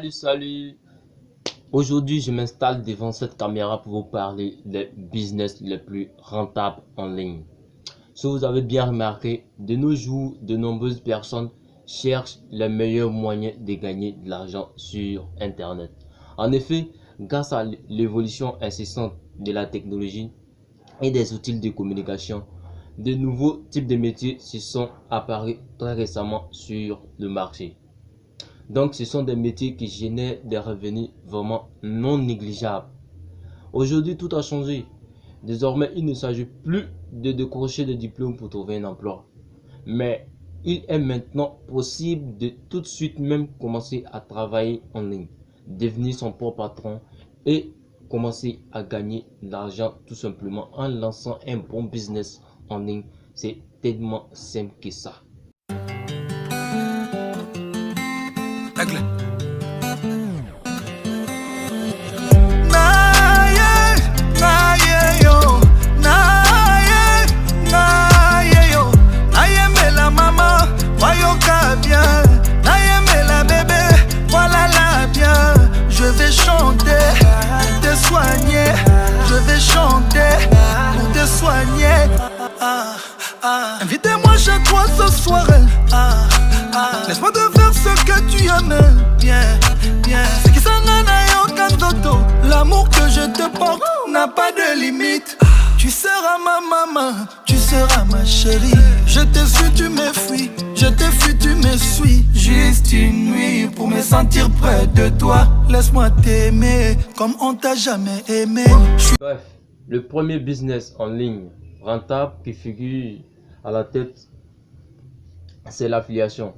Salut. Aujourd'hui, je m'installe devant cette caméra pour vous parler des business les plus rentables en ligne. Si vous avez bien remarqué, de nos jours, de nombreuses personnes cherchent les meilleurs moyens de gagner de l'argent sur Internet. En effet, grâce à l'évolution incessante de la technologie et des outils de communication, de nouveaux types de métiers se sont apparus très récemment sur le marché. Donc, ce sont des métiers qui génèrent des revenus vraiment non négligeables. Aujourd'hui, tout a changé. Désormais, il ne s'agit plus de décrocher des diplômes pour trouver un emploi. Mais il est maintenant possible de tout de suite même commencer à travailler en ligne, devenir son propre patron et commencer à gagner de l'argent tout simplement en lançant un bon business en ligne. C'est tellement simple que ça. Invitez-moi chez toi ce soir. Laisse-moi te faire ce que tu aimes. Bien. C'est qui s'en a l'amour que je te porte n'a pas de limite. Tu seras ma maman, tu seras ma chérie. Je te suis, tu me fuis. Je te fuis, tu me suis. Juste une nuit pour me sentir près de toi. Laisse-moi t'aimer comme on t'a jamais aimé. Bref, le premier business en ligne rentable qui figure à la tête, c'est l'affiliation.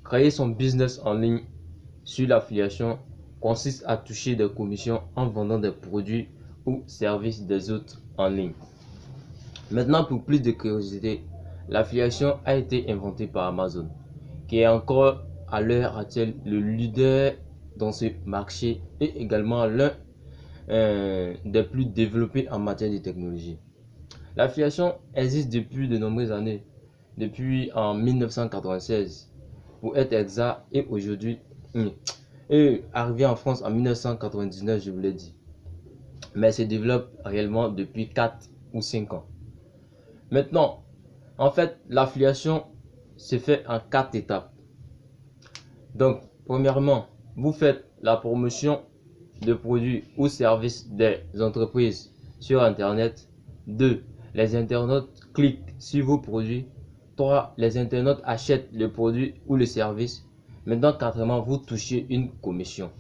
Créer son business en ligne sur l'affiliation consiste à toucher des commissions en vendant des produits ou services des autres en ligne. Maintenant, pour plus de curiosité, l'affiliation a été inventée par Amazon, qui est encore à l'heure actuelle le leader dans ce marché et également l'un des plus développés en matière de technologie. L'affiliation existe depuis de nombreuses années, depuis en 1996 pour être exact, et aujourd'hui est arrivé en France en 1999, je vous l'ai dit, mais se développe réellement depuis 4 ou 5 ans. Maintenant, en fait, l'affiliation se fait en 4 étapes. Donc, premièrement, vous faites la promotion de produits ou services des entreprises sur Internet. 2. Les internautes cliquent sur vos produits. 3. Les internautes achètent le produit ou le service. Maintenant, quatrièmement, vous touchez une commission.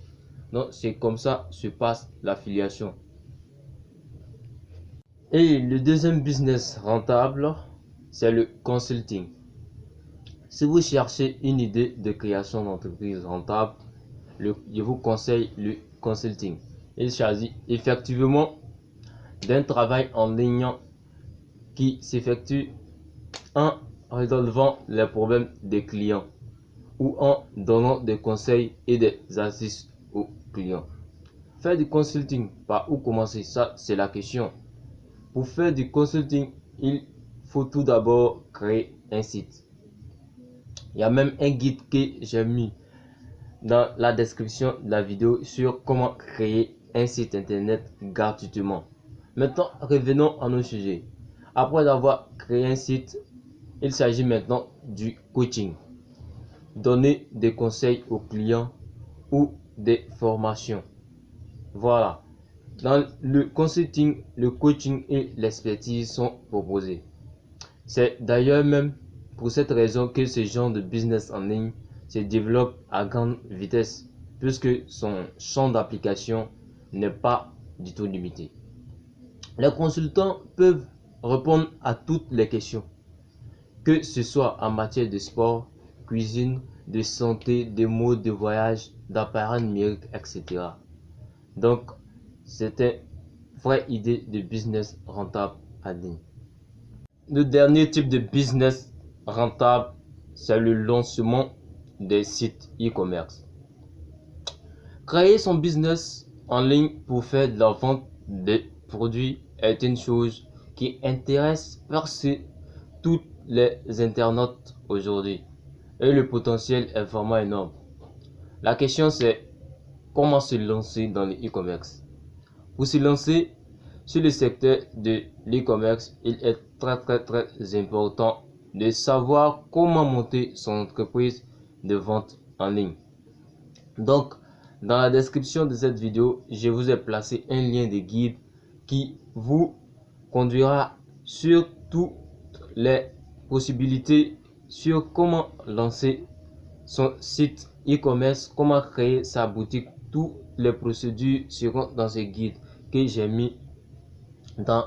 Donc, c'est comme ça se passe l'affiliation. Et le deuxième business rentable, c'est le consulting. Si vous cherchez une idée de création d'entreprise rentable, je vous conseille le consulting. Il s'agit effectivement d'un travail en ligne qui s'effectue en résolvant les problèmes des clients ou en donnant des conseils et des astuces aux clients. Faire du consulting, par où commencer? Ça, c'est la question. Pour faire du consulting, il faut tout d'abord créer un site. Il y a même un guide que j'ai mis dans la description de la vidéo sur comment créer un site internet gratuitement. Maintenant, revenons à nos sujets. Après avoir créé un site, il s'agit maintenant du coaching. Donner des conseils aux clients ou des formations. Voilà. Dans le consulting, le coaching et l'expertise sont proposés. C'est d'ailleurs même pour cette raison que ce genre de business en ligne se développe à grande vitesse, puisque son champ d'application n'est pas du tout limité. Les consultants peuvent répondre à toutes les questions, que ce soit en matière de sport, cuisine, de santé, de mode de voyage, d'appareils numériques, etc. Donc, c'est une vraie idée de business rentable à ligne. Le dernier type de business rentable, c'est le lancement des sites e-commerce. Créer son business en ligne pour faire de la vente des produits est une chose qui intéresse presque tous les internautes aujourd'hui et le potentiel est vraiment énorme. La question c'est, comment se lancer dans le e-commerce. Pour se lancer sur le secteur de l'e-commerce, il est très important de savoir comment monter son entreprise de vente en ligne. Donc, dans la description de cette vidéo, je vous ai placé un lien de guide qui vous conduira sur toutes les possibilités sur comment lancer son site e-commerce, comment créer sa boutique. Toutes les procédures seront dans ce guide que j'ai mis dans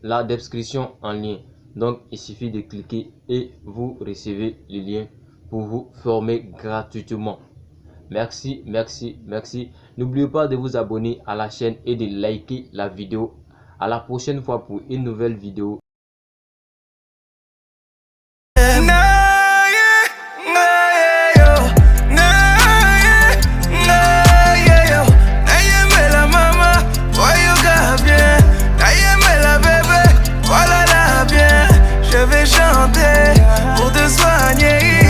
la description en lien. Donc, il suffit de cliquer et vous recevez le lien pour vous former gratuitement. Merci. N'oubliez pas de vous abonner à la chaîne et de liker la vidéo. À la prochaine fois pour une nouvelle vidéo.